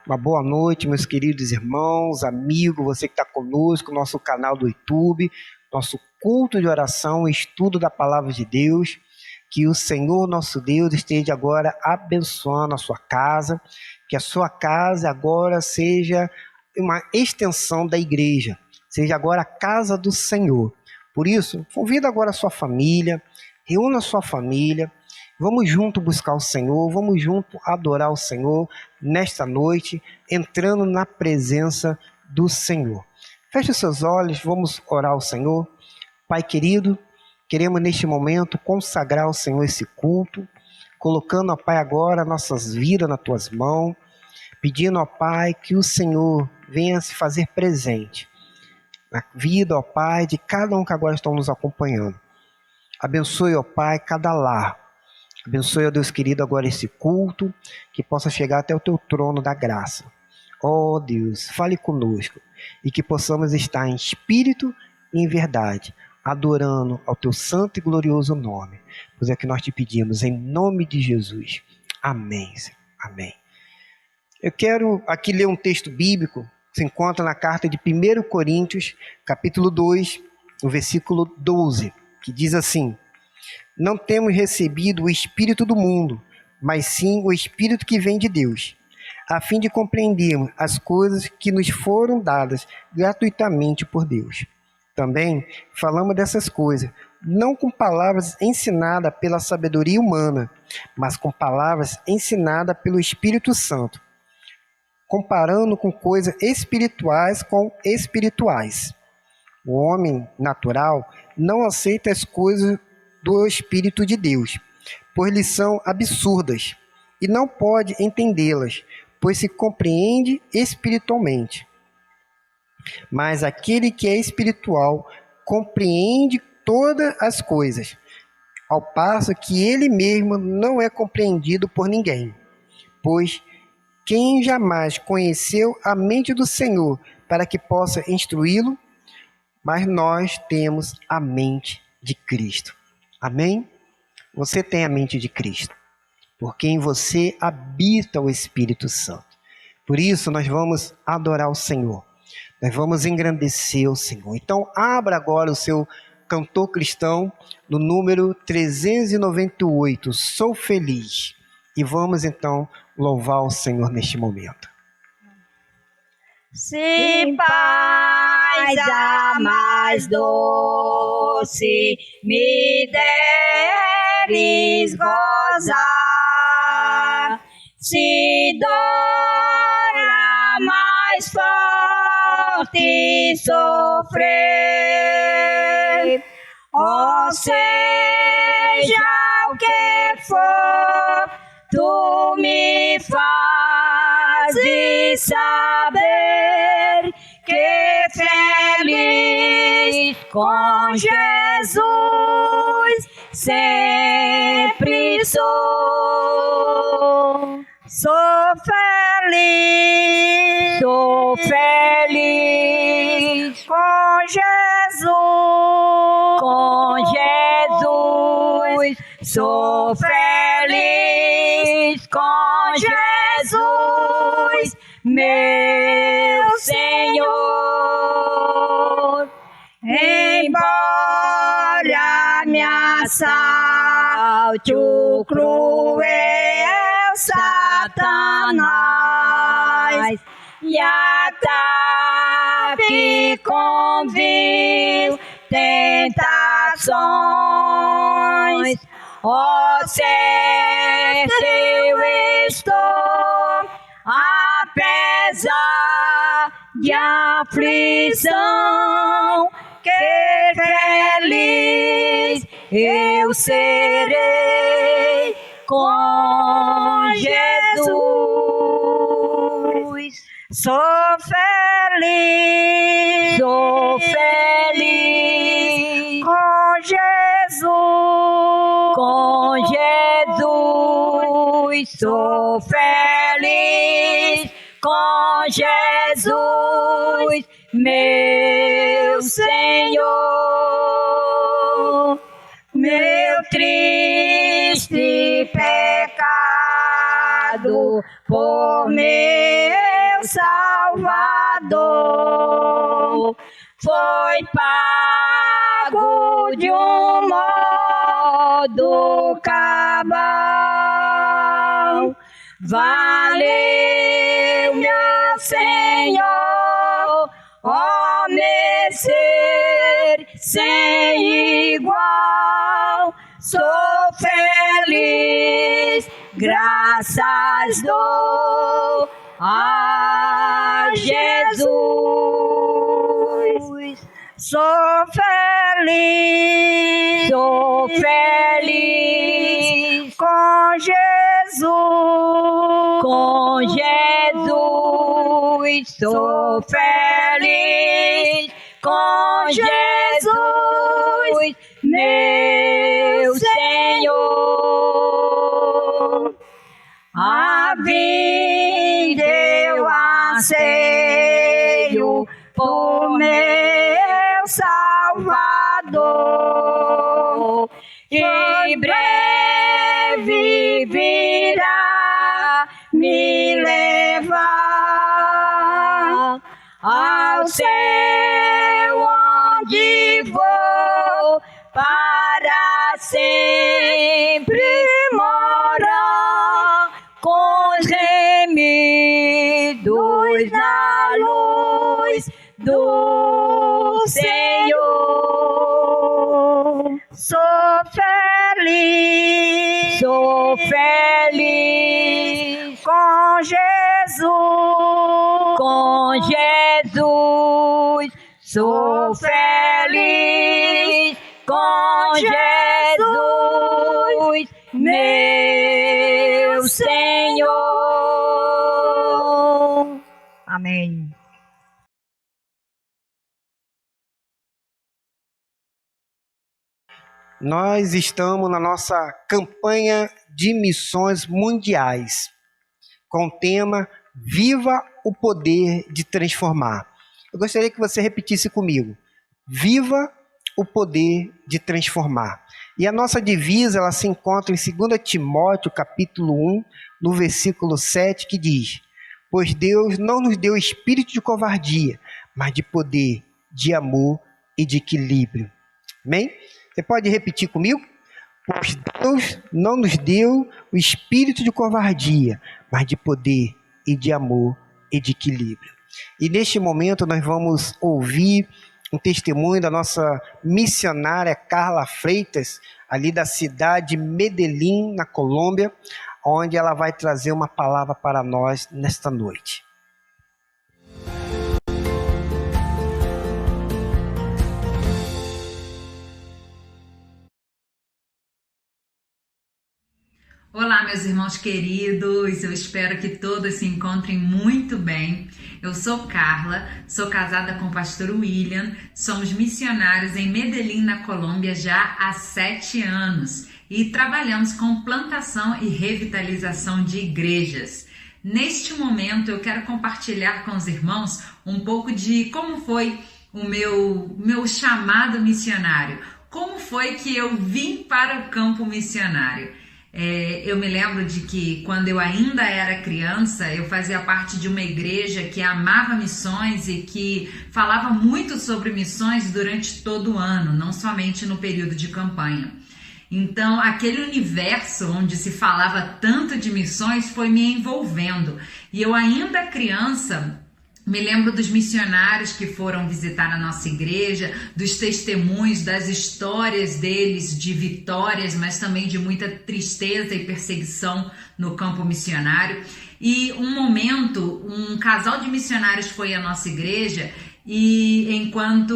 Uma boa noite, meus queridos irmãos, amigos, você que está conosco, nosso canal do YouTube, nosso culto de oração, estudo da Palavra de Deus. Que o Senhor, nosso Deus, esteja agora abençoando a sua casa, que a sua casa agora seja uma extensão da igreja, seja agora a casa do Senhor. Por isso, convida agora a sua família, reúna a sua família, vamos junto buscar o Senhor, vamos junto adorar o Senhor nesta noite, entrando na presença do Senhor. Feche os seus olhos, vamos orar ao Senhor. Pai querido, queremos neste momento consagrar ao Senhor esse culto, colocando, ó Pai, agora nossas vidas nas tuas mãos, pedindo, ó Pai, que o Senhor venha se fazer presente na vida, ó Pai, de cada um que agora estão nos acompanhando. Abençoe, ó Pai, cada lar. Abençoe, ó Deus querido, agora esse culto, que possa chegar até o teu trono da graça. Ó Deus, fale conosco e que possamos estar em espírito e em verdade, adorando ao teu santo e glorioso nome. Pois é que nós te pedimos em nome de Jesus. Amém. Amém. Eu quero aqui ler um texto bíblico que se encontra na carta de 1 Coríntios, capítulo 2, no versículo 12, que diz assim: não temos recebido o Espírito do mundo, mas sim o Espírito que vem de Deus, a fim de compreendermos as coisas que nos foram dadas gratuitamente por Deus. Também falamos dessas coisas, não com palavras ensinadas pela sabedoria humana, mas com palavras ensinadas pelo Espírito Santo, comparando com coisas espirituais com espirituais. O homem natural não aceita as coisas do Espírito de Deus, pois lhes são absurdas, e não pode entendê-las, pois se compreende espiritualmente. Mas aquele que é espiritual compreende todas as coisas, ao passo que ele mesmo não é compreendido por ninguém. Pois quem jamais conheceu a mente do Senhor para que possa instruí-lo? Mas nós temos a mente de Cristo. Amém? Você tem a mente de Cristo, porque em você habita o Espírito Santo. Por isso nós vamos adorar o Senhor, nós vamos engrandecer o Senhor. Então abra agora o seu cantor cristão no número 398, Sou Feliz. E vamos então louvar o Senhor neste momento. Se paz a mais doce me deres gozar, se dor a mais forte sofrer, ou seja o que for, tu me fazes saber que feliz com Jesus sempre sou. Sou feliz com Jesus, sou feliz com Jesus, meu Senhor. Embora me assalte o cruel Satanás e ataque com vil tentações, ó certo eu estou, apesar de aflição, que feliz eu serei com Jesus. Sou feliz com Jesus, sou feliz com Jesus, meu Senhor. Meu triste pecado por meu foi pago de um modo cabal. Valeu, meu Senhor, ó mercê sem igual. Sou feliz, graças dou a Jesus. Sou feliz com Jesus. Sou feliz com Jesus, meu Senhor. A vida eu anseio por meu Salvador, em breve virá me levar ao céu, onde vou para sempre morar com os remidos na luz do Senhor. Sou feliz com Jesus. Sou feliz com Jesus, meu Senhor. Amém. Nós estamos na nossa campanha de missões mundiais, com o tema Viva o Poder de Transformar. Eu gostaria que você repetisse comigo. Viva o poder de transformar. E a nossa divisa, ela se encontra em 2 Timóteo, capítulo 1, no versículo 7, que diz: pois Deus não nos deu espírito de covardia, mas de poder, de amor e de equilíbrio. Amém? Você pode repetir comigo? Pois Deus não nos deu o espírito de covardia, mas de poder e de amor e de equilíbrio. E neste momento nós vamos ouvir um testemunho da nossa missionária Carla Freitas, ali da cidade de Medellín, na Colômbia, onde ela vai trazer uma palavra para nós nesta noite. Olá, meus irmãos queridos, eu espero que todos se encontrem muito bem. Eu sou Carla, sou casada com o pastor William, somos missionários em Medellín, na Colômbia, já há 7 anos e trabalhamos com plantação e revitalização de igrejas. Neste momento eu quero compartilhar com os irmãos um pouco de como foi o meu chamado missionário, como foi que eu vim para o campo missionário. Eu me lembro de que quando eu ainda era criança, eu fazia parte de uma igreja que amava missões e que falava muito sobre missões durante todo o ano, não somente no período de campanha. Então, aquele universo onde se falava tanto de missões foi me envolvendo. E eu ainda criança me lembro dos missionários que foram visitar a nossa igreja, dos testemunhos, das histórias deles de vitórias, mas também de muita tristeza e perseguição no campo missionário. E um momento, um casal de missionários foi à nossa igreja e enquanto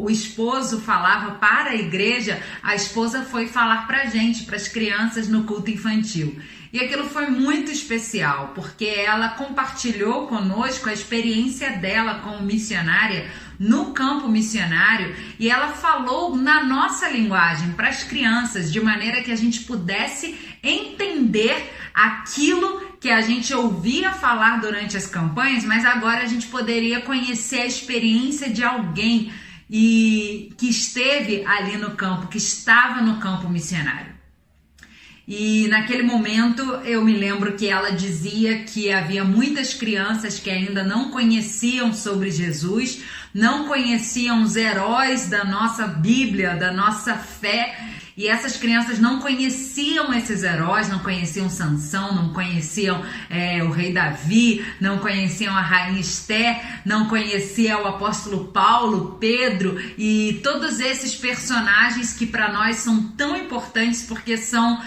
o esposo falava para a igreja, a esposa foi falar para a gente, para as crianças no culto infantil. E aquilo foi muito especial, porque ela compartilhou conosco a experiência dela como missionária no campo missionário e ela falou na nossa linguagem para as crianças, de maneira que a gente pudesse entender aquilo que a gente ouvia falar durante as campanhas, mas agora a gente poderia conhecer a experiência de alguém que esteve ali no campo, que estava no campo missionário. E naquele momento eu me lembro que ela dizia que havia muitas crianças que ainda não conheciam sobre Jesus, não conheciam os heróis da nossa Bíblia, da nossa fé, e essas crianças não conheciam esses heróis, não conheciam Sansão, não conheciam o rei Davi, não conheciam a rainha Esther, não conheciam o apóstolo Paulo, Pedro e todos esses personagens que para nós são tão importantes porque são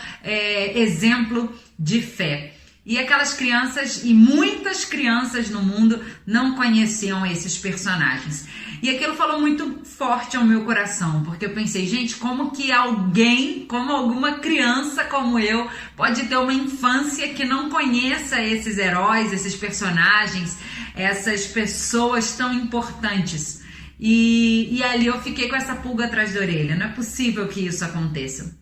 exemplo de fé. E aquelas crianças, e muitas crianças no mundo, não conheciam esses personagens. E aquilo falou muito forte ao meu coração, porque eu pensei, gente, como que alguém, como alguma criança como eu, pode ter uma infância que não conheça esses heróis, esses personagens, essas pessoas tão importantes? E ali eu fiquei com essa pulga atrás da orelha, não é possível que isso aconteça.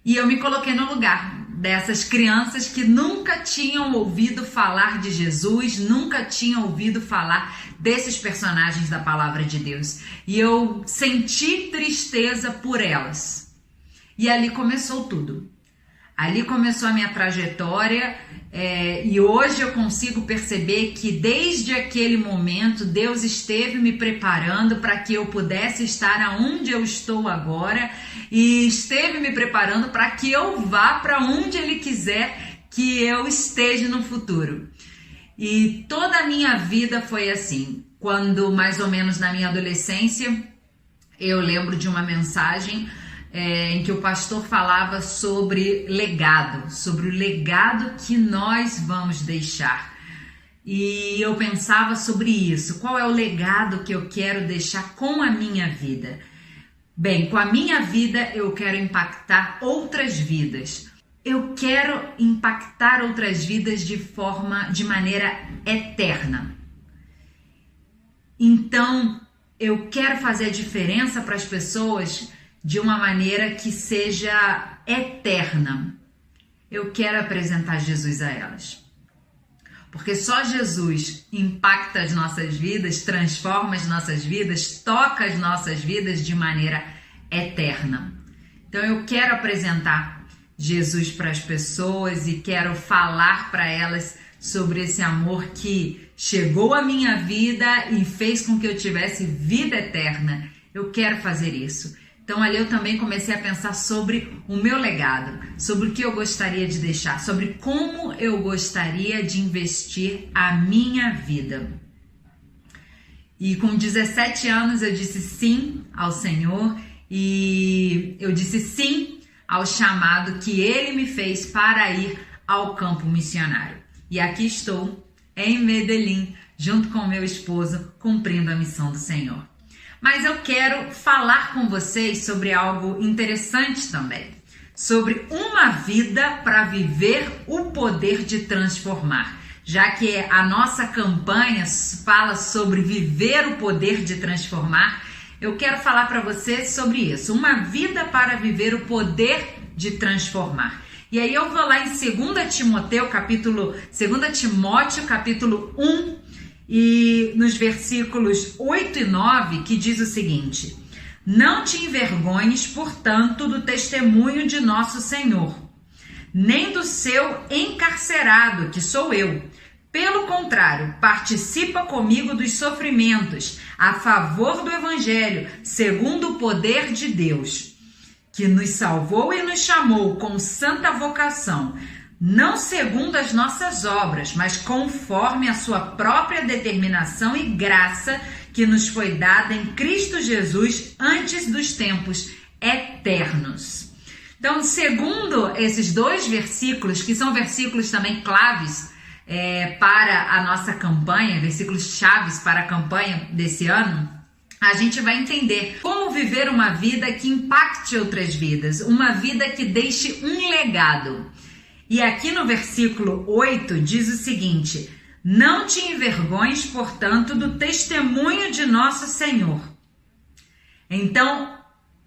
E eu me coloquei no lugar dessas crianças que nunca tinham ouvido falar de Jesus, nunca tinham ouvido falar desses personagens da palavra de Deus. E eu senti tristeza por elas. E ali começou tudo. Ali começou a minha trajetória e hoje eu consigo perceber que desde aquele momento Deus esteve me preparando para que eu pudesse estar aonde eu estou agora e esteve me preparando para que eu vá para onde Ele quiser que eu esteja no futuro. E toda a minha vida foi assim. Quando mais ou menos na minha adolescência eu lembro de uma mensagem em que o pastor falava sobre legado, sobre o legado que nós vamos deixar. E eu pensava sobre isso, qual é o legado que eu quero deixar com a minha vida? Bem, com a minha vida eu quero impactar outras vidas. Eu quero impactar outras vidas de maneira eterna. Então, eu quero fazer a diferença para as pessoas de uma maneira que seja eterna. Eu quero apresentar Jesus a elas. Porque só Jesus impacta as nossas vidas, transforma as nossas vidas, toca as nossas vidas de maneira eterna. Então eu quero apresentar Jesus para as pessoas e quero falar para elas sobre esse amor que chegou à minha vida e fez com que eu tivesse vida eterna. Eu quero fazer isso. Então ali eu também comecei a pensar sobre o meu legado, sobre o que eu gostaria de deixar, sobre como eu gostaria de investir a minha vida. E com 17 anos eu disse sim ao Senhor e eu disse sim ao chamado que Ele me fez para ir ao campo missionário. E aqui estou, em Medellín, junto com meu esposo, cumprindo a missão do Senhor. Mas eu quero falar com vocês sobre algo interessante também, sobre uma vida para viver o poder de transformar. Já que a nossa campanha fala sobre viver o poder de transformar, eu quero falar para você sobre isso, uma vida para viver o poder de transformar. E aí eu vou lá em 2 Timóteo capítulo 1, e nos versículos 8 e 9, que diz o seguinte: não te envergonhes, portanto, do testemunho de nosso Senhor, nem do seu encarcerado, que sou eu. Pelo contrário, participa comigo dos sofrimentos a favor do Evangelho, segundo o poder de Deus, que nos salvou e nos chamou com santa vocação, não segundo as nossas obras, mas conforme a sua própria determinação e graça que nos foi dada em Cristo Jesus antes dos tempos eternos. Então, segundo esses dois versículos, que são versículos também claves para a nossa campanha, versículos chaves para a campanha desse ano, a gente vai entender como viver uma vida que impacte outras vidas, uma vida que deixe um legado. E aqui no versículo 8 diz o seguinte: não te envergonhes, portanto, do testemunho de nosso Senhor. Então,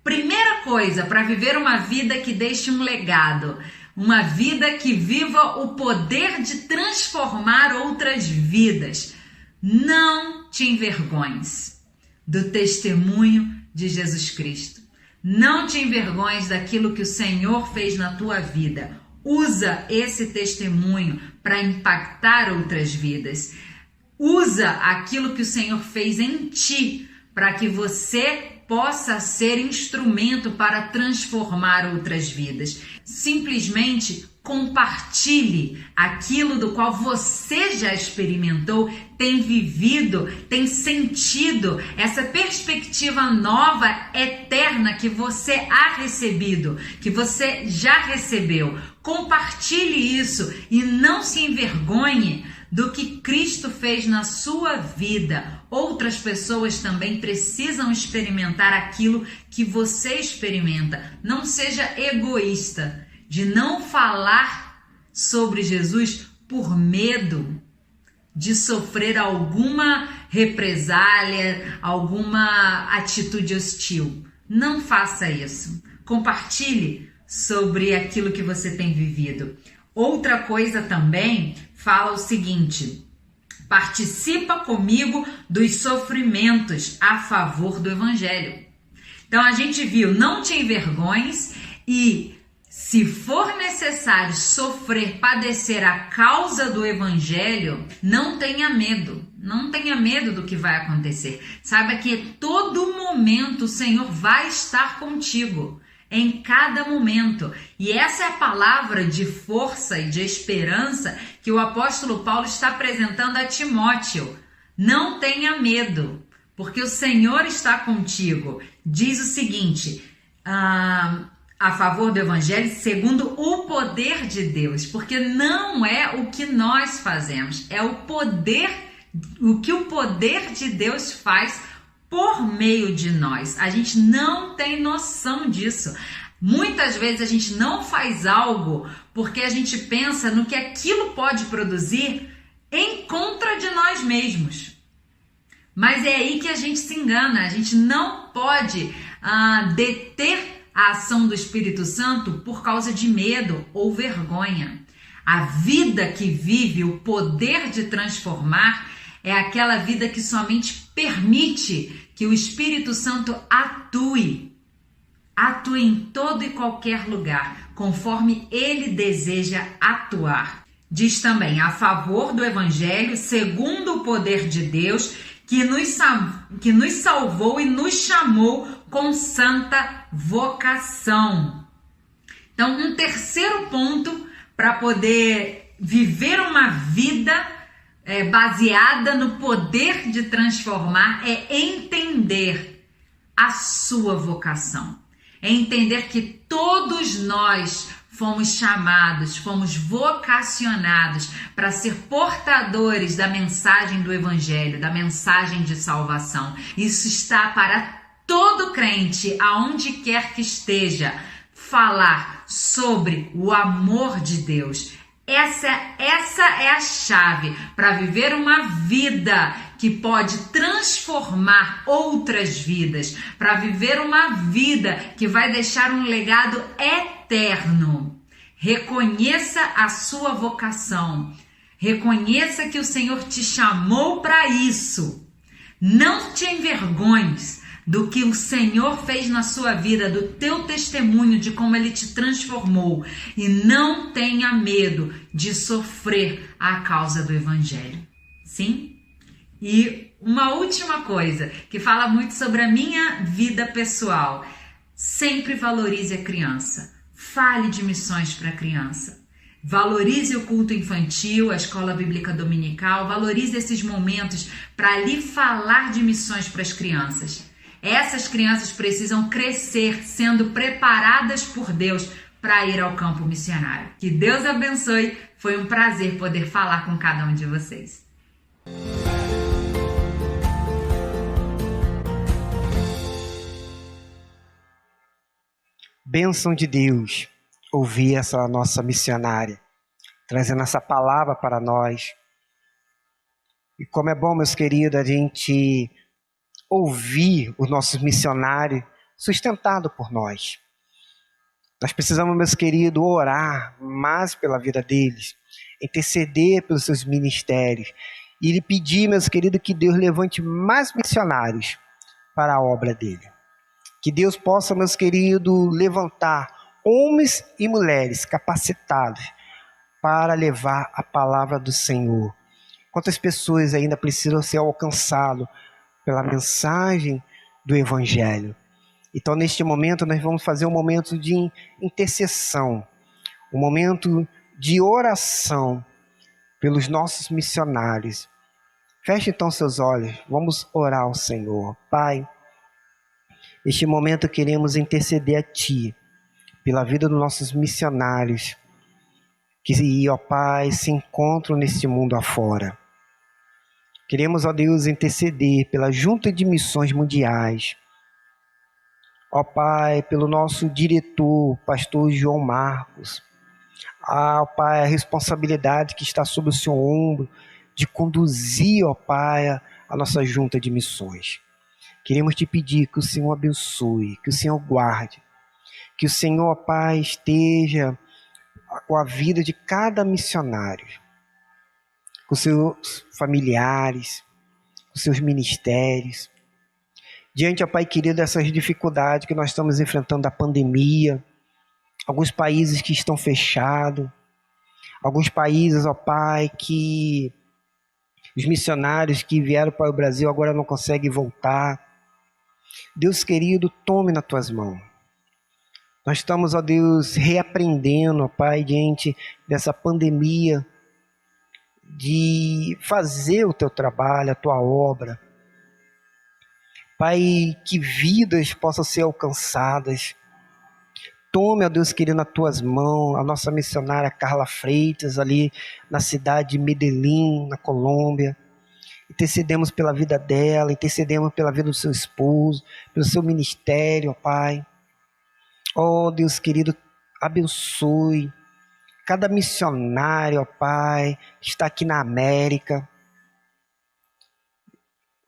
primeira coisa para viver uma vida que deixe um legado, uma vida que viva o poder de transformar outras vidas, não te envergonhes do testemunho de Jesus Cristo. Não te envergonhes daquilo que o Senhor fez na tua vida. Usa esse testemunho para impactar outras vidas. Usa aquilo que o Senhor fez em ti para que você possa ser instrumento para transformar outras vidas. Simplesmente compartilhe aquilo do qual você já experimentou, tem vivido, tem sentido, essa perspectiva nova, eterna que você ha recebido, que você já recebeu. Compartilhe isso e não se envergonhe do que Cristo fez na sua vida. Outras pessoas também precisam experimentar aquilo que você experimenta. Não seja egoísta de não falar sobre Jesus por medo de sofrer alguma represália, alguma atitude hostil. Não faça isso. Compartilhe sobre aquilo que você tem vivido. Outra coisa também fala o seguinte: participa comigo dos sofrimentos a favor do Evangelho. Então a gente viu, não te envergonhes e se for necessário sofrer, padecer a causa do Evangelho, não tenha medo. Não tenha medo do que vai acontecer. Saiba que todo momento o Senhor vai estar contigo. Em cada momento. E essa é a palavra de força e de esperança que o apóstolo Paulo está apresentando a Timóteo. Não tenha medo, porque o Senhor está contigo. Diz o seguinte, a favor do Evangelho, segundo o poder de Deus, porque não é o que nós fazemos, é o que o poder de Deus faz por meio de nós. A gente não tem noção disso. Muitas vezes a gente não faz algo porque a gente pensa no que aquilo pode produzir em contra de nós mesmos. Mas é aí que a gente se engana. A gente não pode deter a ação do Espírito Santo por causa de medo ou vergonha. A vida que vive o poder de transformar é aquela vida que somente permite que o Espírito Santo atue em todo e qualquer lugar, conforme ele deseja atuar. Diz também, a favor do Evangelho, segundo o poder de Deus, que nos salvou e nos chamou com santa vocação. Então, um terceiro ponto para poder viver uma vida baseada no poder de transformar é entender a sua vocação. É entender que todos nós fomos chamados, fomos vocacionados para ser portadores da mensagem do Evangelho, da mensagem de salvação. Isso está para todo crente, aonde quer que esteja, falar sobre o amor de Deus. Essa é a chave para viver uma vida que pode transformar outras vidas, para viver uma vida que vai deixar um legado eterno. Reconheça a sua vocação. Reconheça que o Senhor te chamou para isso. Não te envergonhes do que o Senhor fez na sua vida, do teu testemunho, de como Ele te transformou. E não tenha medo de sofrer a causa do Evangelho. Sim? E uma última coisa, que fala muito sobre a minha vida pessoal. Sempre valorize a criança. Fale de missões para a criança. Valorize o culto infantil, a escola bíblica dominical. Valorize esses momentos para ali falar de missões para as crianças. Essas crianças precisam crescer sendo preparadas por Deus para ir ao campo missionário. Que Deus abençoe. Foi um prazer poder falar com cada um de vocês. Bênção de Deus ouvir essa nossa missionária, trazendo essa palavra para nós. E como é bom, meus queridos, a gente ouvir os nossos missionários sustentados por nós. Nós precisamos, meus queridos, orar mais pela vida deles, interceder pelos seus ministérios e lhe pedir, meus queridos, que Deus levante mais missionários para a obra dele. Que Deus possa, meus queridos, levantar homens e mulheres capacitados para levar a palavra do Senhor. Quantas pessoas ainda precisam ser alcançadas pela mensagem do Evangelho? Então, neste momento, nós vamos fazer um momento de intercessão, um momento de oração pelos nossos missionários. Feche então seus olhos, vamos orar ao Senhor. Pai, neste momento queremos interceder a Ti, pela vida dos nossos missionários, que, ó Pai, se encontram neste mundo afora. Queremos, ó Deus, interceder pela Junta de Missões Mundiais, ó Pai, pelo nosso diretor, pastor João Marcos, ó Pai, a responsabilidade que está sobre o seu ombro, de conduzir, ó Pai, a nossa Junta de Missões. Queremos te pedir que o Senhor abençoe, que o Senhor guarde, que o Senhor, ó Pai, esteja com a vida de cada missionário, com seus familiares, com seus ministérios. Diante, ó Pai querido, dessas dificuldades que nós estamos enfrentando da pandemia, alguns países que estão fechados, alguns países, ó Pai, que os missionários que vieram para o Brasil agora não conseguem voltar. Deus querido, tome nas tuas mãos. Nós estamos, ó Deus, reaprendendo, ó Pai, diante dessa pandemia, de fazer o teu trabalho, a tua obra. Pai, que vidas possam ser alcançadas. Tome, ó Deus querido, nas tuas mãos, a nossa missionária Carla Freitas, ali na cidade de Medellín, na Colômbia. Intercedemos pela vida dela, intercedemos pela vida do seu esposo, pelo seu ministério, ó Pai. Ó Deus querido, abençoe cada missionário, ó Pai, que está aqui na América.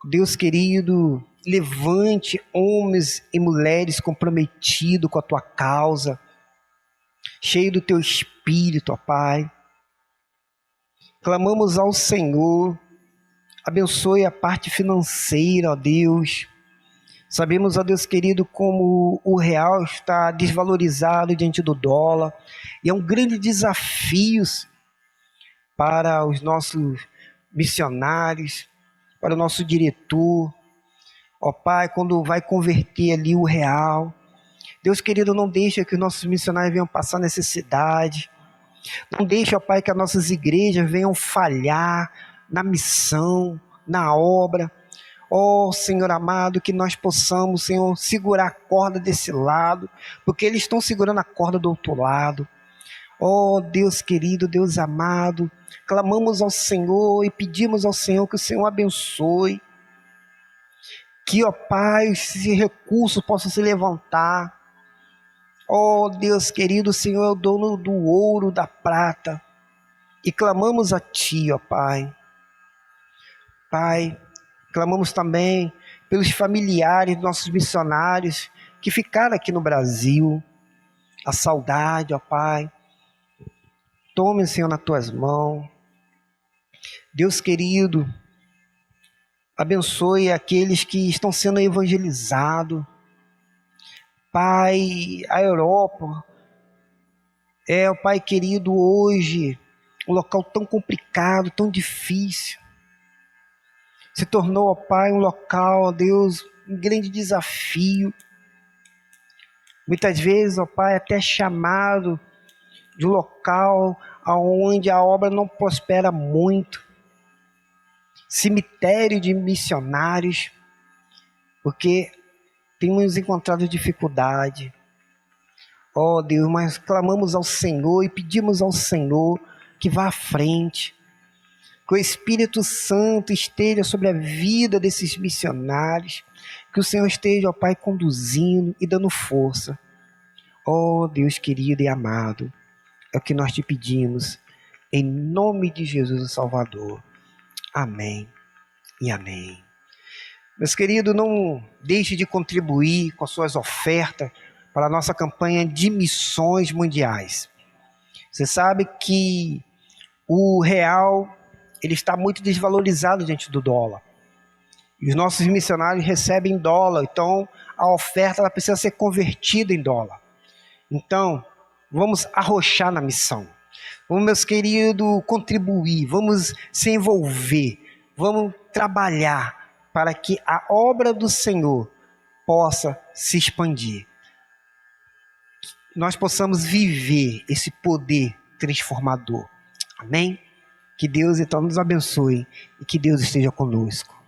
Deus querido, levante homens e mulheres comprometidos com a tua causa, cheio do teu espírito, ó Pai. Clamamos ao Senhor, abençoe a parte financeira, ó Deus. Sabemos, ó Deus querido, como o real está desvalorizado diante do dólar, e é um grande desafio para os nossos missionários, para o nosso diretor, ó Pai, quando vai converter ali o real. Deus querido, não deixa que os nossos missionários venham passar necessidade, não deixa, ó Pai, que as nossas igrejas venham falhar na missão, na obra. Ó Senhor amado, que nós possamos, Senhor, segurar a corda desse lado, porque eles estão segurando a corda do outro lado. Ó Deus querido, Deus amado, clamamos ao Senhor e pedimos ao Senhor que o Senhor abençoe, que, ó Pai, esses recursos possam se levantar. Ó Deus querido, o Senhor é o dono do ouro, da prata, e clamamos a Ti, ó Pai. Pai, clamamos também pelos familiares dos nossos missionários que ficaram aqui no Brasil, a saudade, ó Pai. Tome, Senhor, nas tuas mãos. Deus querido, abençoe aqueles que estão sendo evangelizados. Pai, a Europa ó Pai querido, hoje um local tão complicado, tão difícil. Se tornou, ó Pai, um local, ó Deus, um grande desafio. Muitas vezes, ó Pai, até chamado de um local onde a obra não prospera muito. Cemitério de missionários, porque temos encontrado dificuldade. Ó Deus, mas clamamos ao Senhor e pedimos ao Senhor que vá à frente. Que o Espírito Santo esteja sobre a vida desses missionários, que o Senhor esteja, ó Pai, conduzindo e dando força. Ó Deus querido e amado, é o que nós te pedimos, em nome de Jesus o Salvador. Amém e amém. Meus queridos, não deixe de contribuir com as suas ofertas para a nossa campanha de missões mundiais. Você sabe que o real ele está muito desvalorizado diante do dólar. E os nossos missionários recebem dólar, então a oferta ela precisa ser convertida em dólar. Então, vamos arrochar na missão. Vamos, meus queridos, contribuir, vamos se envolver, vamos trabalhar para que a obra do Senhor possa se expandir. Nós possamos viver esse poder transformador. Amém? Que Deus então nos abençoe e que Deus esteja conosco.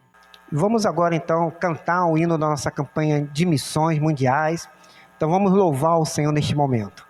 Vamos agora então cantar o hino da nossa campanha de missões mundiais. Então vamos louvar o Senhor neste momento.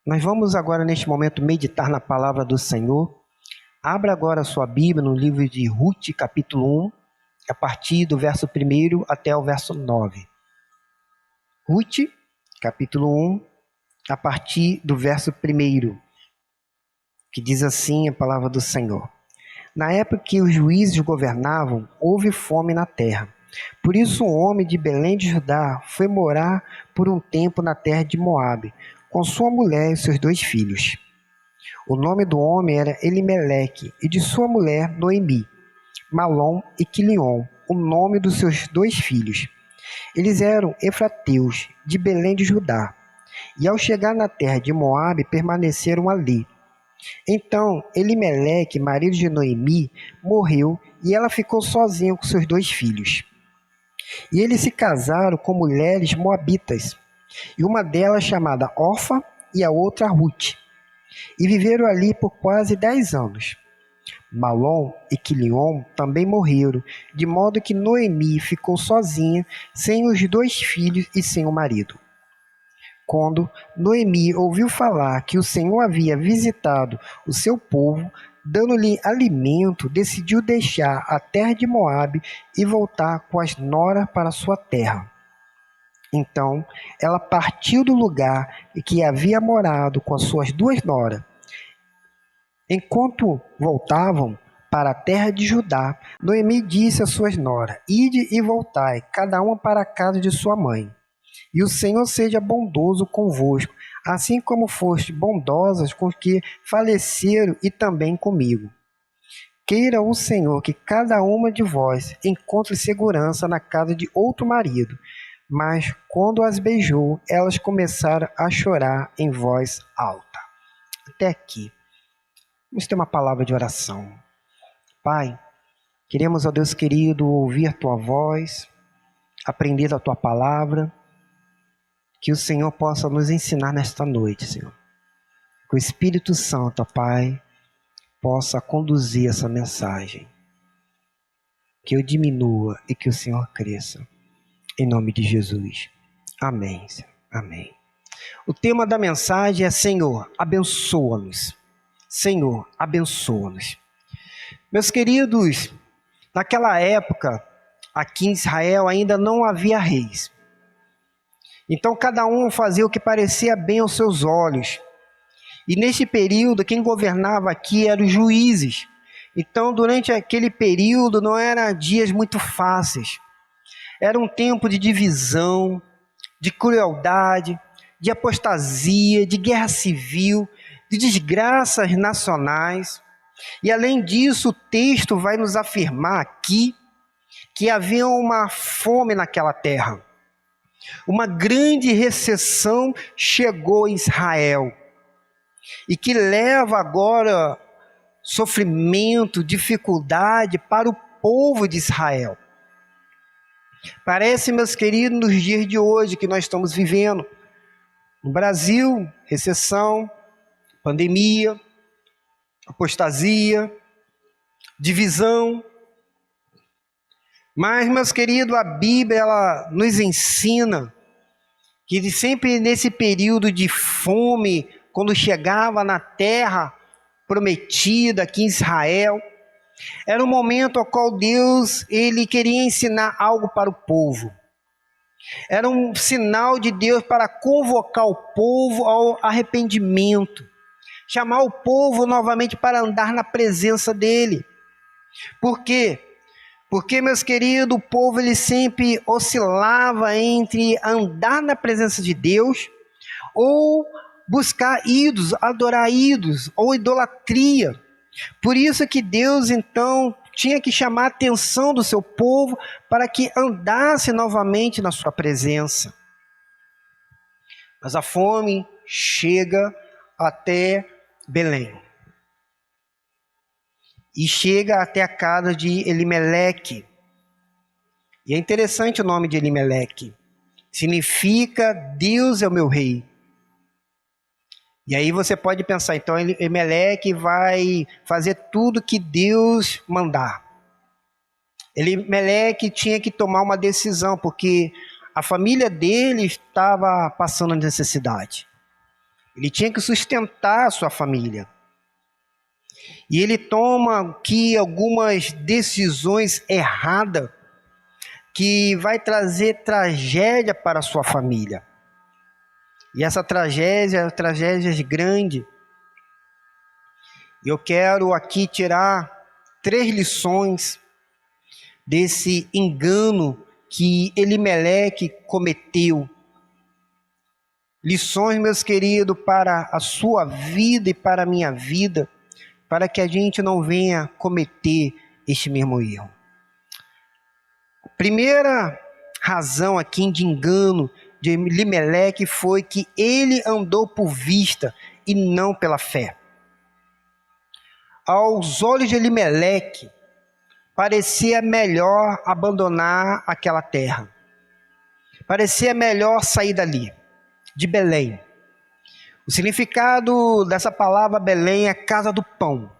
Nós vamos agora, neste momento, meditar na palavra do Senhor. Abra agora a sua Bíblia no livro de Ruth, capítulo 1, a partir do verso 1 até o verso 9. Ruth, capítulo 1, a partir do verso 1, que diz assim a palavra do Senhor. Na época que os juízes governavam, houve fome na terra. Por isso um homem de Belém de Judá foi morar por um tempo na terra de Moabe, com sua mulher e seus 2 filhos. O nome do homem era Elimeleque, e de sua mulher Noemi, Malom e Quilion, o nome dos seus 2 filhos. Eles eram efrateus, de Belém de Judá, e ao chegar na terra de Moabe, permaneceram ali. Então Elimeleque, marido de Noemi, morreu, e ela ficou sozinha com seus 2 filhos. E eles se casaram com mulheres moabitas, e uma delas chamada Orfa e a outra Ruth, e viveram ali por quase 10 anos. Malom e Quilion também morreram, de modo que Noemi ficou sozinha, sem os 2 filhos e sem o marido. Quando Noemi ouviu falar que o Senhor havia visitado o seu povo, dando-lhe alimento, decidiu deixar a terra de Moabe e voltar com as noras para sua terra. Então, ela partiu do lugar em que havia morado com as suas 2 noras. Enquanto voltavam para a terra de Judá, Noemi disse às suas noras: Ide e voltai, cada uma para a casa de sua mãe. E o Senhor seja bondoso convosco, assim como foste bondosas com os que faleceram e também comigo. Queira o Senhor que cada uma de vós encontre segurança na casa de outro marido. Mas quando as beijou, elas começaram a chorar em voz alta. Até aqui. Vamos ter uma palavra de oração. Pai, queremos, ó Deus querido, ouvir a Tua voz, aprender a Tua palavra, que o Senhor possa nos ensinar nesta noite, Senhor. Que o Espírito Santo, ó Pai, possa conduzir essa mensagem. Que eu diminua e que o Senhor cresça. Em nome de Jesus. Amém, Senhor. Amém. O tema da mensagem é: Senhor, abençoa-nos. Senhor, abençoa-nos. Meus queridos, naquela época, aqui em Israel ainda não havia reis. Então cada um fazia o que parecia bem aos seus olhos. E neste período, quem governava aqui eram os juízes. Então, durante aquele período, não eram dias muito fáceis. Era um tempo de divisão, de crueldade, de apostasia, de guerra civil, de desgraças nacionais. E além disso, o texto vai nos afirmar aqui que havia uma fome naquela terra. Uma grande recessão chegou em Israel e que leva agora sofrimento, dificuldade para o povo de Israel. Parece, meus queridos, nos dias de hoje que nós estamos vivendo. No Brasil, recessão, pandemia, apostasia, divisão. Mas, meus queridos, a Bíblia ela nos ensina que sempre nesse período de fome, quando chegava na terra prometida aqui em Israel, era um momento ao qual Deus ele queria ensinar algo para o povo. Era um sinal de Deus para convocar o povo ao arrependimento, chamar o povo novamente para andar na presença dele. Por quê? Porque, meus queridos, o povo ele sempre oscilava entre andar na presença de Deus ou buscar ídolos, adorar ídolos ou idolatria. Por isso que Deus, então, tinha que chamar a atenção do seu povo para que andasse novamente na sua presença. Mas a fome chega até Belém. E chega até a casa de Elimeleque. E é interessante o nome de Elimeleque. Significa Deus é o meu rei. E aí você pode pensar, então Elimeleque vai fazer tudo que Deus mandar. Elimeleque tinha que tomar uma decisão, porque a família dele estava passando necessidade. Ele tinha que sustentar a sua família. E ele toma aqui algumas decisões erradas, que vai trazer tragédia para a sua família. E essa tragédia grande. Eu quero aqui tirar 3 lições desse engano que Elimeleque cometeu. Lições, meus queridos, para a sua vida e para a minha vida, para que a gente não venha cometer este mesmo erro. A primeira razão aqui de engano de Elimeleque foi que ele andou por vista e não pela fé. Aos olhos de Elimeleque, parecia melhor abandonar aquela terra. Parecia melhor sair dali, de Belém. O significado dessa palavra Belém é casa do pão.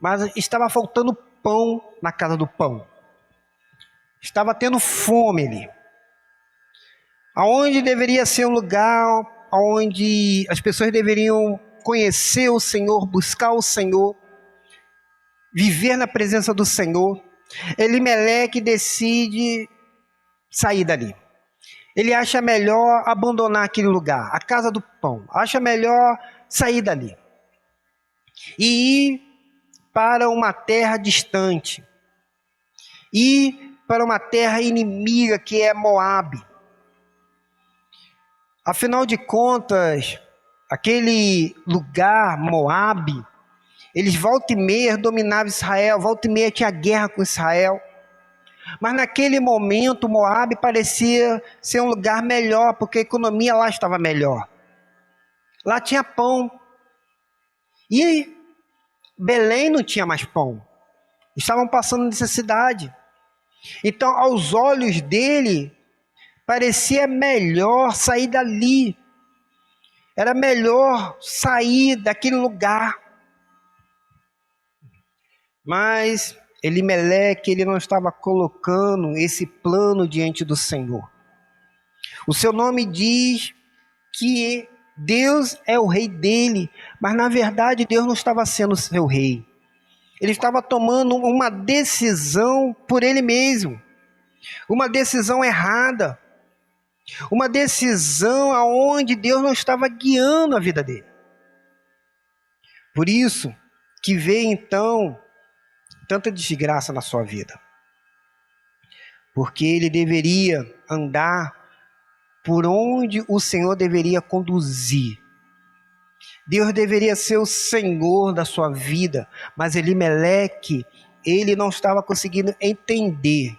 mas estava faltando pão na casa do pão. Estava tendo fome ali. Aonde deveria ser um lugar onde as pessoas deveriam conhecer o Senhor, buscar o Senhor, viver na presença do Senhor, Elimeleque decide sair dali. Ele acha melhor abandonar aquele lugar, a casa do pão. Acha melhor sair dali e ir para uma terra distante, ir para uma terra inimiga que é Moabe. Afinal de contas, aquele lugar, Moabe, eles volta e meia dominavam Israel, volta e meia tinha guerra com Israel. Mas naquele momento, Moabe parecia ser um lugar melhor, porque a economia lá estava melhor. Lá tinha pão. E Belém não tinha mais pão. Estavam passando necessidade. Então, aos olhos dele, parecia melhor sair dali. Era melhor sair daquele lugar. Mas Elimeleque, ele não estava colocando esse plano diante do Senhor. O seu nome diz que Deus é o rei dele, mas na verdade Deus não estava sendo seu rei. Ele estava tomando uma decisão por ele mesmo. Uma decisão errada. Uma decisão aonde Deus não estava guiando a vida dele. Por isso que veio então tanta desgraça na sua vida. Porque ele deveria andar por onde o Senhor deveria conduzir. Deus deveria ser o Senhor da sua vida, mas Elimeleque, ele não estava conseguindo entender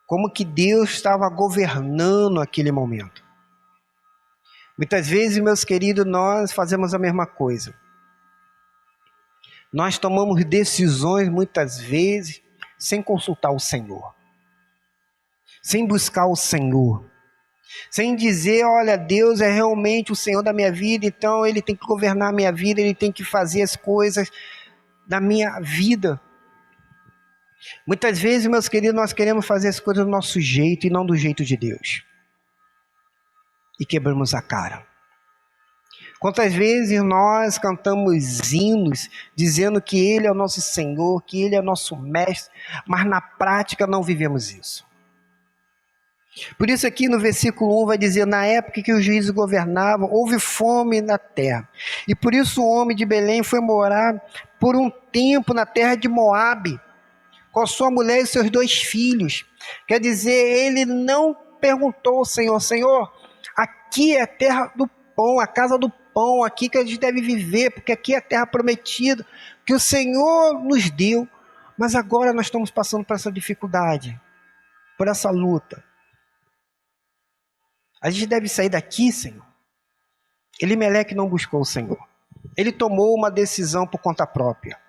como que Deus estava governando aquele momento. Muitas vezes, meus queridos, nós fazemos a mesma coisa. Nós tomamos decisões, muitas vezes, sem consultar o Senhor. Sem buscar o Senhor. Sem dizer, olha, Deus é realmente o Senhor da minha vida, então Ele tem que governar a minha vida, Ele tem que fazer as coisas da minha vida. Muitas vezes, meus queridos, nós queremos fazer as coisas do nosso jeito e não do jeito de Deus. E quebramos a cara. Quantas vezes nós cantamos hinos dizendo que Ele é o nosso Senhor, que Ele é o nosso Mestre, mas na prática não vivemos isso. Por isso aqui no versículo 1 vai dizer, na época que os juízes governavam, houve fome na terra. E por isso o homem de Belém foi morar por um tempo na terra de Moabe, com a sua mulher e seus 2 filhos. Quer dizer, ele não perguntou ao Senhor, Senhor, aqui é a terra do pão, a casa do pão, aqui que a gente deve viver, porque aqui é a terra prometida, que o Senhor nos deu, mas agora nós estamos passando por essa dificuldade, por essa luta. A gente deve sair daqui, Senhor. Elimeleque não buscou o Senhor. Ele tomou uma decisão por conta própria.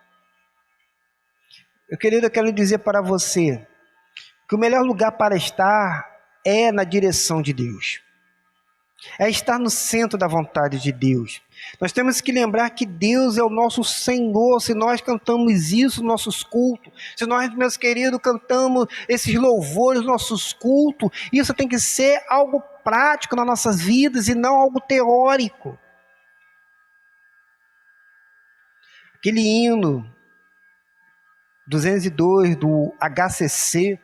Eu quero dizer para você que o melhor lugar para estar é na direção de Deus. É estar no centro da vontade de Deus. Nós temos que lembrar que Deus é o nosso Senhor. Se nós cantamos isso nos nossos cultos, se nós, meus queridos, cantamos esses louvores nos nossos cultos, isso tem que ser algo prático nas nossas vidas e não algo teórico. Aquele hino 202 do HCC,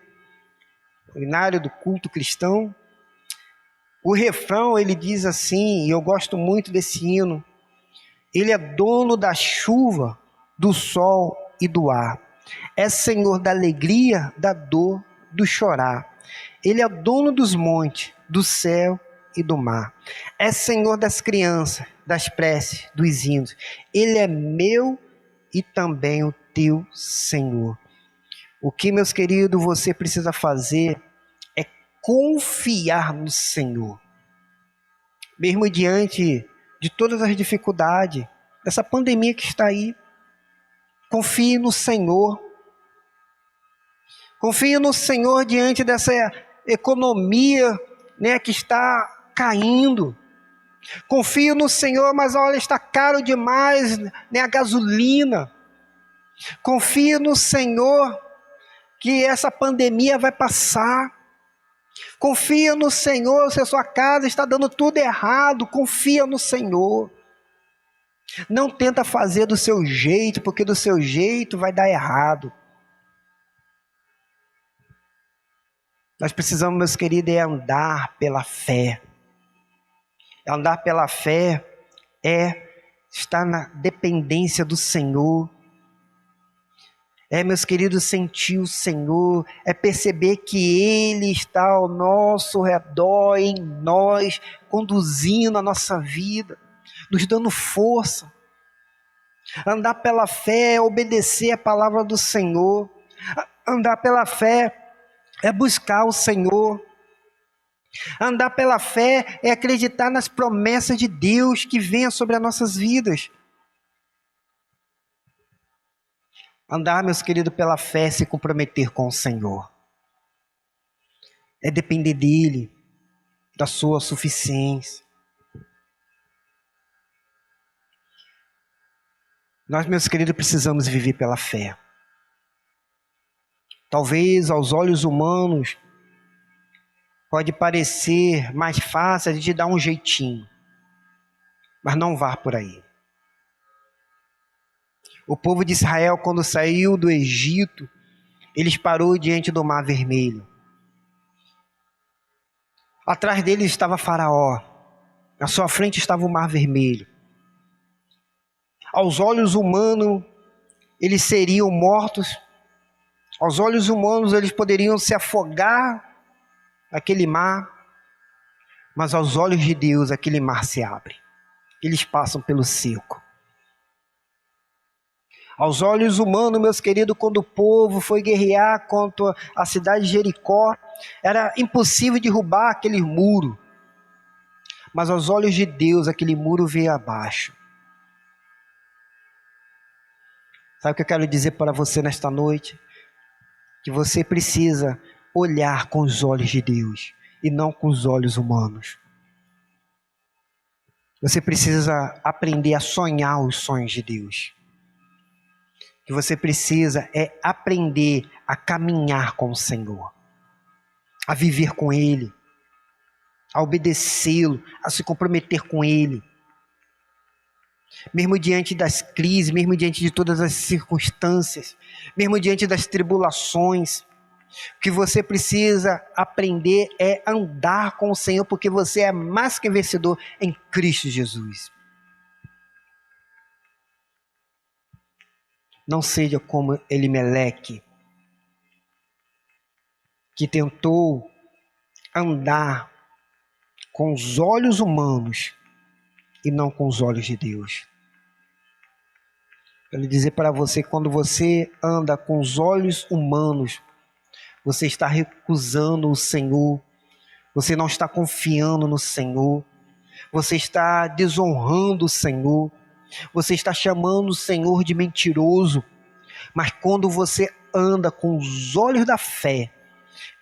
o Hinário do Culto Cristão, o refrão, ele diz assim, e eu gosto muito desse hino, Ele é dono da chuva, do sol e do ar. É Senhor da alegria, da dor, do chorar. Ele é dono dos montes, do céu e do mar. É Senhor das crianças, das preces, dos hinos. Ele é meu e também o teu Senhor. O que, meus queridos, você precisa fazer é confiar no Senhor. Mesmo diante de todas as dificuldades, dessa pandemia que está aí, confie no Senhor. Confie no Senhor diante dessa economia, né, que está caindo. Confie no Senhor, mas olha, está caro demais, né, a gasolina. Confia no Senhor que essa pandemia vai passar. Confia no Senhor se a sua casa está dando tudo errado. Confia no Senhor. Não tenta fazer do seu jeito, porque do seu jeito vai dar errado. Nós precisamos, meus queridos, andar pela fé. Andar pela fé é estar na dependência do Senhor. Meus queridos, sentir o Senhor, é perceber que Ele está ao nosso redor, em nós, conduzindo a nossa vida, nos dando força. Andar pela fé é obedecer a palavra do Senhor. Andar pela fé é buscar o Senhor. Andar pela fé é acreditar nas promessas de Deus que venham sobre as nossas vidas. Andar, meus queridos, pela fé é se comprometer com o Senhor. É depender dEle, da sua suficiência. Nós, meus queridos, precisamos viver pela fé. Talvez aos olhos humanos pode parecer mais fácil a gente dar um jeitinho, mas não vá por aí. O povo de Israel, quando saiu do Egito, eles parou diante do Mar Vermelho. Atrás deles estava Faraó, na sua frente estava o Mar Vermelho. Aos olhos humanos, eles seriam mortos. Aos olhos humanos, eles poderiam se afogar naquele mar. Mas aos olhos de Deus, aquele mar se abre. Eles passam pelo seco. Aos olhos humanos, meus queridos, quando o povo foi guerrear contra a cidade de Jericó, era impossível derrubar aquele muro. Mas aos olhos de Deus, aquele muro veio abaixo. Sabe o que eu quero dizer para você nesta noite? Que você precisa olhar com os olhos de Deus e não com os olhos humanos. Você precisa aprender a sonhar os sonhos de Deus. O que você precisa é aprender a caminhar com o Senhor, a viver com Ele, a obedecê-lo, a se comprometer com Ele. Mesmo diante das crises, mesmo diante de todas as circunstâncias, mesmo diante das tribulações, o que você precisa aprender é andar com o Senhor, porque você é mais que vencedor em Cristo Jesus. Não seja como Elimeleque, que tentou andar com os olhos humanos e não com os olhos de Deus. Eu quero dizer para você, quando você anda com os olhos humanos, você está recusando o Senhor, você não está confiando no Senhor, você está desonrando o Senhor, você está chamando o Senhor de mentiroso. Mas quando você anda com os olhos da fé,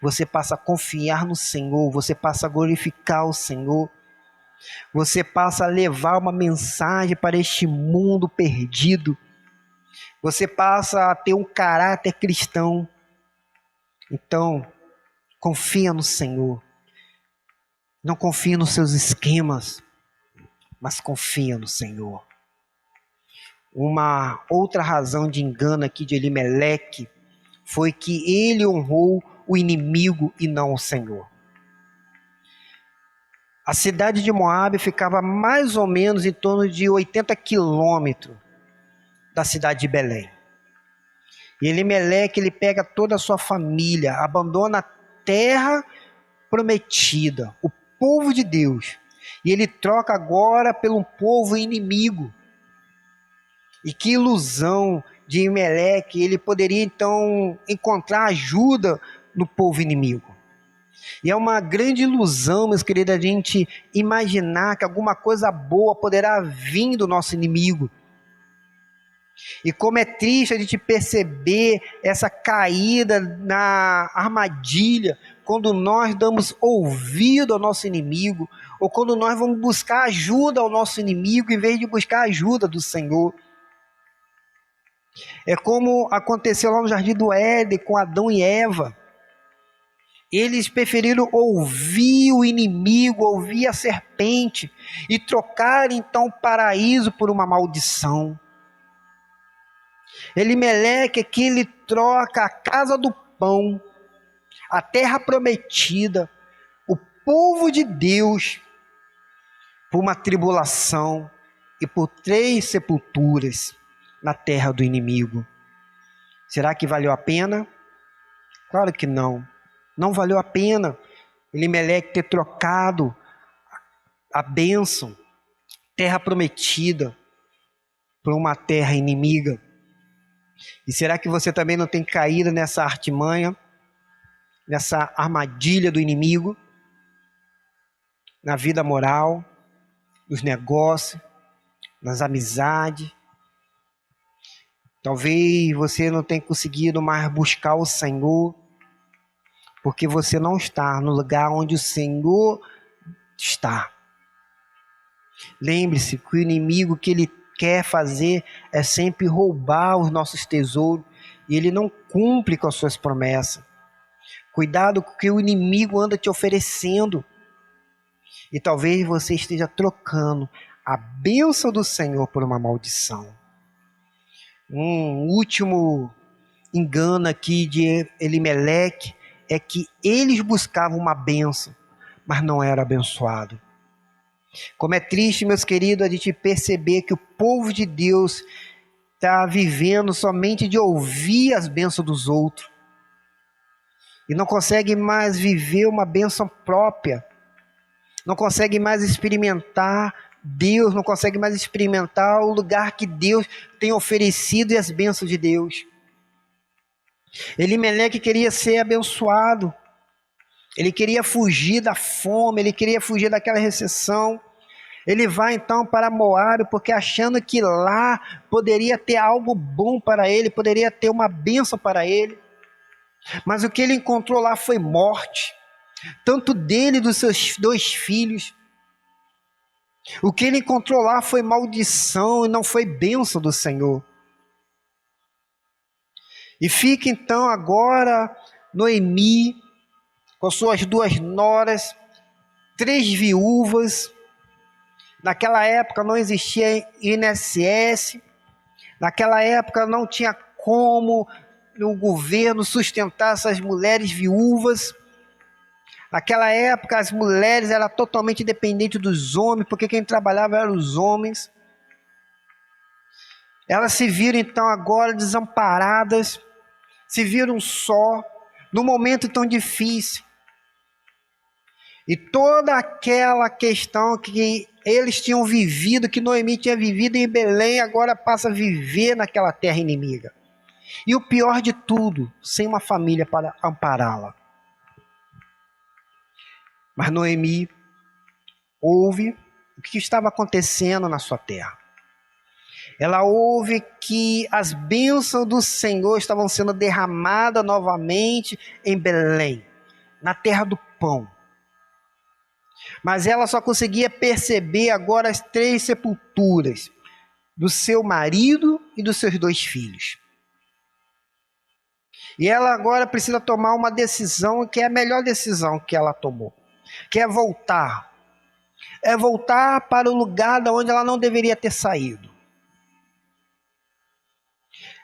você passa a confiar no Senhor, você passa a glorificar o Senhor, você passa a levar uma mensagem para este mundo perdido, você passa a ter um caráter cristão. Então, confia no Senhor, não confia nos seus esquemas, mas confia no Senhor. Uma outra razão de engano aqui de Elimeleque foi que ele honrou o inimigo e não o Senhor. A cidade de Moabe ficava mais ou menos em torno de 80 quilômetros da cidade de Belém. E Elimeleque, ele pega toda a sua família, abandona a terra prometida, o povo de Deus, e ele troca agora pelo povo inimigo. E que ilusão de Elimeleque, ele poderia então encontrar ajuda no povo inimigo. E é uma grande ilusão, meus queridos, a gente imaginar que alguma coisa boa poderá vir do nosso inimigo. E como é triste a gente perceber essa caída na armadilha, quando nós damos ouvido ao nosso inimigo, ou quando nós vamos buscar ajuda ao nosso inimigo, em vez de buscar ajuda do Senhor. É como aconteceu lá no Jardim do Éden com Adão e Eva. Eles preferiram ouvir o inimigo, ouvir a serpente e trocar então o paraíso por uma maldição. Elimeleque aqui, ele troca a casa do pão, a terra prometida, o povo de Deus, por uma tribulação e por 3 sepulturas na terra do inimigo. Será que valeu a pena? Claro que não. Não valeu a pena Elimeleque ter trocado a bênção, terra prometida, por uma terra inimiga. E será que você também não tem caído nessa artimanha, nessa armadilha do inimigo, na vida moral, nos negócios, nas amizades? Talvez você não tenha conseguido mais buscar o Senhor, porque você não está no lugar onde o Senhor está. Lembre-se que o inimigo que ele quer fazer é sempre roubar os nossos tesouros, e ele não cumpre com as suas promessas. Cuidado com o que o inimigo anda te oferecendo, e talvez você esteja trocando a bênção do Senhor por uma maldição. Um último engano aqui de Elimeleque é que eles buscavam uma bênção, mas não era abençoado. Como é triste, meus queridos, a gente perceber que o povo de Deus está vivendo somente de ouvir as bênçãos dos outros e não consegue mais viver uma bênção própria, não consegue mais experimentar Deus, não consegue mais experimentar o lugar que Deus tem oferecido e as bênçãos de Deus. Elimeleque queria ser abençoado, ele queria fugir da fome, ele queria fugir daquela recessão. Ele vai então para Moabe, porque achando que lá poderia ter algo bom para ele, poderia ter uma bênção para ele. Mas o que ele encontrou lá foi morte, tanto dele e dos seus 2 filhos. O que ele encontrou lá foi maldição e não foi bênção do Senhor. E fica então agora Noemi, com suas 2 noras, 3 viúvas. Naquela época não existia INSS, naquela época não tinha como o governo sustentar essas mulheres viúvas. Naquela época as mulheres eram totalmente dependentes dos homens, porque quem trabalhava eram os homens. Elas se viram então agora desamparadas, se viram só, num momento tão difícil. E toda aquela questão que eles tinham vivido, que Noemi tinha vivido em Belém, agora passa a viver naquela terra inimiga. E o pior de tudo, sem uma família para ampará-la. Mas Noemi ouve o que estava acontecendo na sua terra. Ela ouve que as bênçãos do Senhor estavam sendo derramadas novamente em Belém, na terra do pão. Mas ela só conseguia perceber agora as 3 sepulturas do seu marido e dos seus 2 filhos. E ela agora precisa tomar uma decisão, que é a melhor decisão que ela tomou, que é voltar. É voltar para o lugar de onde ela não deveria ter saído.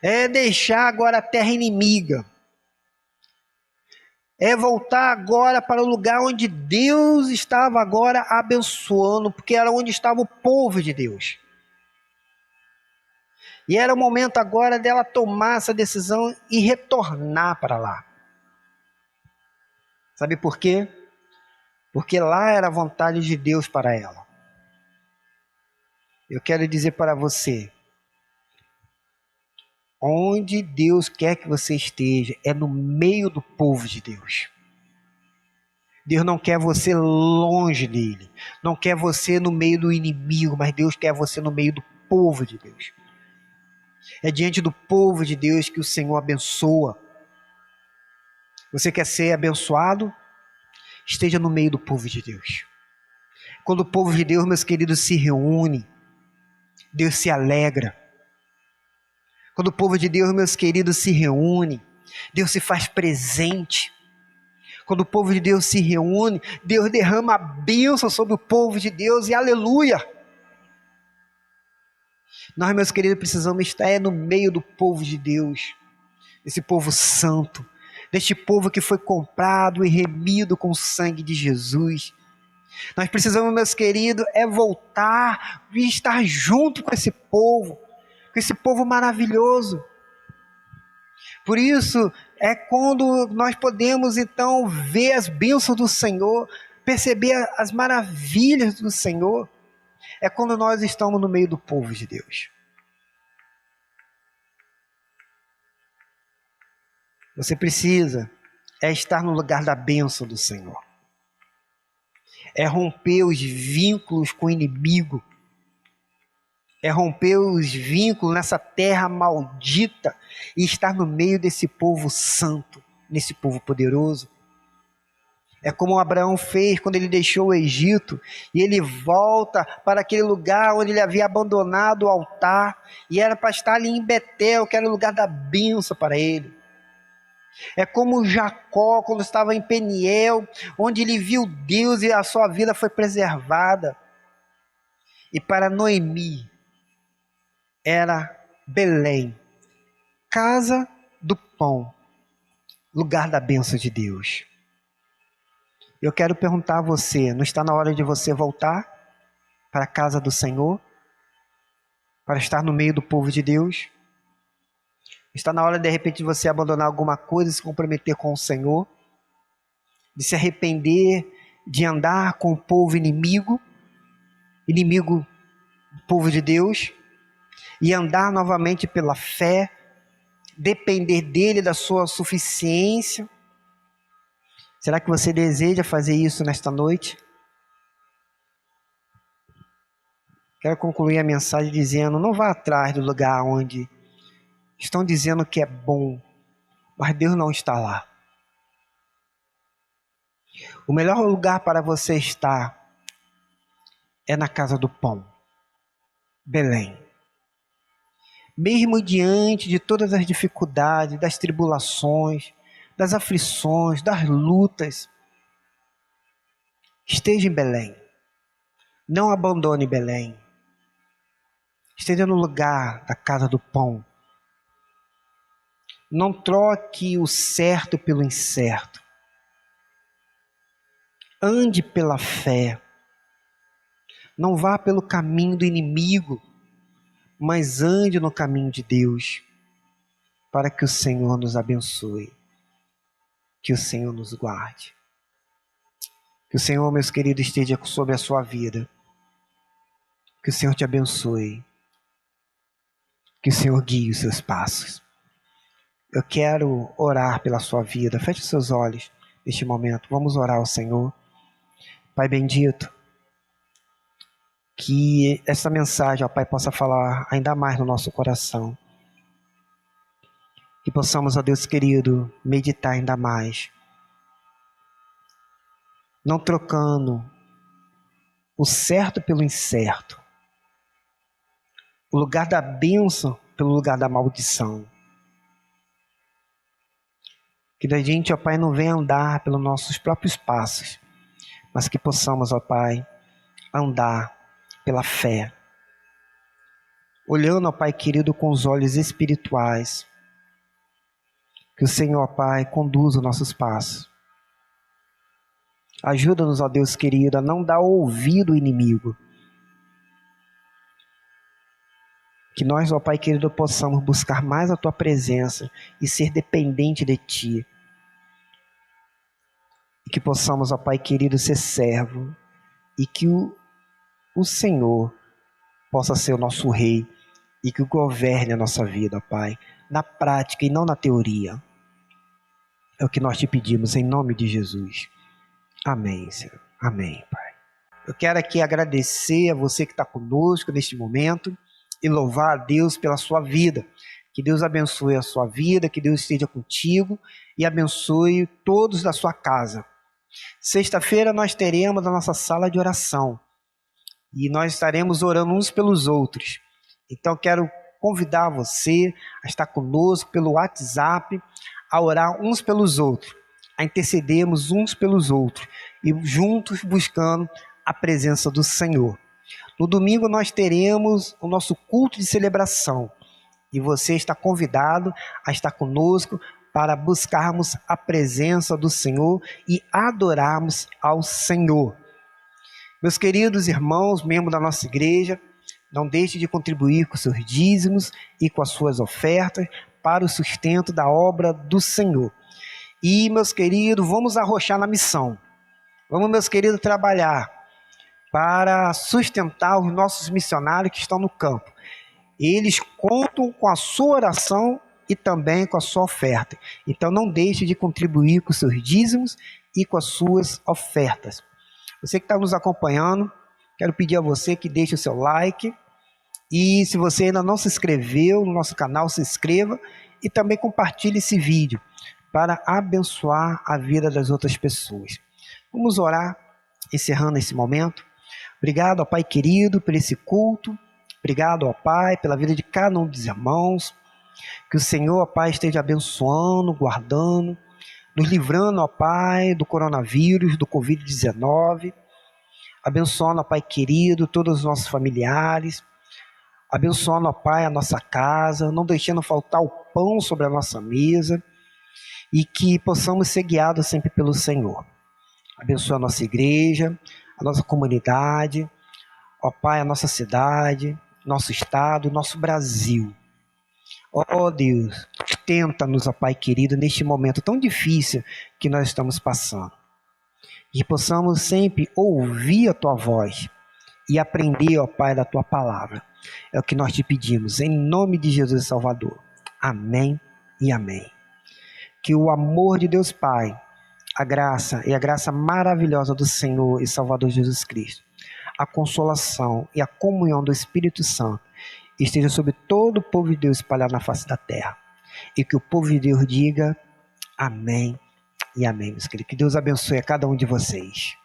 É deixar agora a terra inimiga. É voltar agora para o lugar onde Deus estava agora abençoando, porque era onde estava o povo de Deus. E era o momento agora dela tomar essa decisão e retornar para lá. Sabe por quê? Porque lá era a vontade de Deus para ela. Eu quero dizer para você, onde Deus quer que você esteja, é no meio do povo de Deus. Deus não quer você longe dele, não quer você no meio do inimigo, mas Deus quer você no meio do povo de Deus. É diante do povo de Deus que o Senhor abençoa. Você quer ser abençoado? Esteja no meio do povo de Deus. Quando o povo de Deus, meus queridos, se reúne, Deus se alegra. Quando o povo de Deus, meus queridos, se reúne, Deus se faz presente. Quando o povo de Deus se reúne, Deus derrama a bênção sobre o povo de Deus e aleluia. Nós, meus queridos, precisamos estar no meio do povo de Deus, esse povo santo, deste povo que foi comprado e remido com o sangue de Jesus. Nós precisamos, meus queridos, voltar e estar junto com esse povo maravilhoso. Por isso, é quando nós podemos, então, ver as bênçãos do Senhor, perceber as maravilhas do Senhor, é quando nós estamos no meio do povo de Deus. Você precisa estar no lugar da bênção do Senhor. É romper os vínculos com o inimigo. É romper os vínculos nessa terra maldita e estar no meio desse povo santo, nesse povo poderoso. É como Abraão fez quando ele deixou o Egito e ele volta para aquele lugar onde ele havia abandonado o altar e era para estar ali em Betel, que era o lugar da bênção para ele. É como Jacó quando estava em Peniel, onde ele viu Deus e a sua vida foi preservada. E para Noemi era Belém, casa do pão, lugar da bênção de Deus. Eu quero perguntar a você, não está na hora de você voltar para a casa do Senhor? Para estar no meio do povo de Deus? Está na hora de repente de você abandonar alguma coisa e se comprometer com o Senhor? De se arrepender de andar com o povo inimigo do povo de Deus? E andar novamente pela fé, depender dele, da sua suficiência? Será que você deseja fazer isso nesta noite? Quero concluir a mensagem dizendo, não vá atrás do lugar onde estão dizendo que é bom, mas Deus não está lá. O melhor lugar para você estar é na casa do pão, Belém. Mesmo diante de todas as dificuldades, das tribulações, das aflições, das lutas, esteja em Belém. Não abandone Belém. Esteja no lugar da casa do pão. Não troque o certo pelo incerto. Ande pela fé. Não vá pelo caminho do inimigo, mas ande no caminho de Deus, para que o Senhor nos abençoe. Que o Senhor nos guarde. Que o Senhor, meus queridos, esteja sobre a sua vida. Que o Senhor te abençoe. Que o Senhor guie os seus passos. Eu quero orar pela sua vida. Feche os seus olhos neste momento. Vamos orar ao Senhor. Pai bendito, que essa mensagem, ó Pai, possa falar ainda mais no nosso coração. Que possamos, ó Deus querido, meditar ainda mais. Não trocando o certo pelo incerto. O lugar da bênção pelo lugar da maldição. Que da gente, ó Pai, não venha andar pelos nossos próprios passos, mas que possamos, ó Pai, andar pela fé. Olhando, ó Pai querido, com os olhos espirituais. Que o Senhor, ó Pai, conduza os nossos passos. Ajuda-nos, ó Deus querido, a não dar ouvido ao inimigo. Que nós, ó Pai querido, possamos buscar mais a Tua presença e ser dependente de Ti. E que possamos, ó Pai querido, ser servo. E que o Senhor possa ser o nosso Rei. E que governe a nossa vida, ó Pai. Na prática e não na teoria. É o que nós te pedimos em nome de Jesus. Amém, Senhor. Amém, Pai. Eu quero aqui agradecer a você que está conosco neste momento. E louvar a Deus pela sua vida. Que Deus abençoe a sua vida, que Deus esteja contigo e abençoe todos da sua casa. Sexta-feira nós teremos a nossa sala de oração e nós estaremos orando uns pelos outros. Então quero convidar você a estar conosco pelo WhatsApp, a orar uns pelos outros, a intercedermos uns pelos outros e juntos buscando a presença do Senhor. No domingo nós teremos o nosso culto de celebração e você está convidado a estar conosco para buscarmos a presença do Senhor e adorarmos ao Senhor. Meus queridos irmãos, membros da nossa igreja, não deixe de contribuir com seus dízimos e com as suas ofertas para o sustento da obra do Senhor. E, meus queridos, vamos arrochar na missão. Vamos, meus queridos, trabalhar para sustentar os nossos missionários que estão no campo. Eles contam com a sua oração e também com a sua oferta. Então, não deixe de contribuir com seus dízimos e com as suas ofertas. Você que está nos acompanhando, quero pedir a você que deixe o seu like. E se você ainda não se inscreveu no nosso canal, se inscreva e também compartilhe esse vídeo para abençoar a vida das outras pessoas. Vamos orar, encerrando esse momento. Obrigado, ó Pai querido, por esse culto. Obrigado, ó Pai, pela vida de cada um dos irmãos. Que o Senhor, ó Pai, esteja abençoando, guardando, nos livrando, ó Pai, do coronavírus, do Covid-19. Abençoando, ó Pai querido, todos os nossos familiares. Abençoando, ó Pai, a nossa casa, não deixando faltar o pão sobre a nossa mesa. E que possamos ser guiados sempre pelo Senhor. Abençoa a nossa igreja, a nossa comunidade, ó Pai, a nossa cidade, nosso estado, nosso Brasil. Ó Deus, sustenta-nos, ó Pai querido, neste momento tão difícil que nós estamos passando. E possamos sempre ouvir a Tua voz e aprender, ó Pai, da Tua palavra. É o que nós te pedimos, em nome de Jesus Salvador. Amém e amém. Que o amor de Deus Pai, a graça maravilhosa do Senhor e Salvador Jesus Cristo, a consolação e a comunhão do Espírito Santo esteja sobre todo o povo de Deus espalhado na face da terra. E que o povo de Deus diga amém e amém, meus queridos. Que Deus abençoe a cada um de vocês.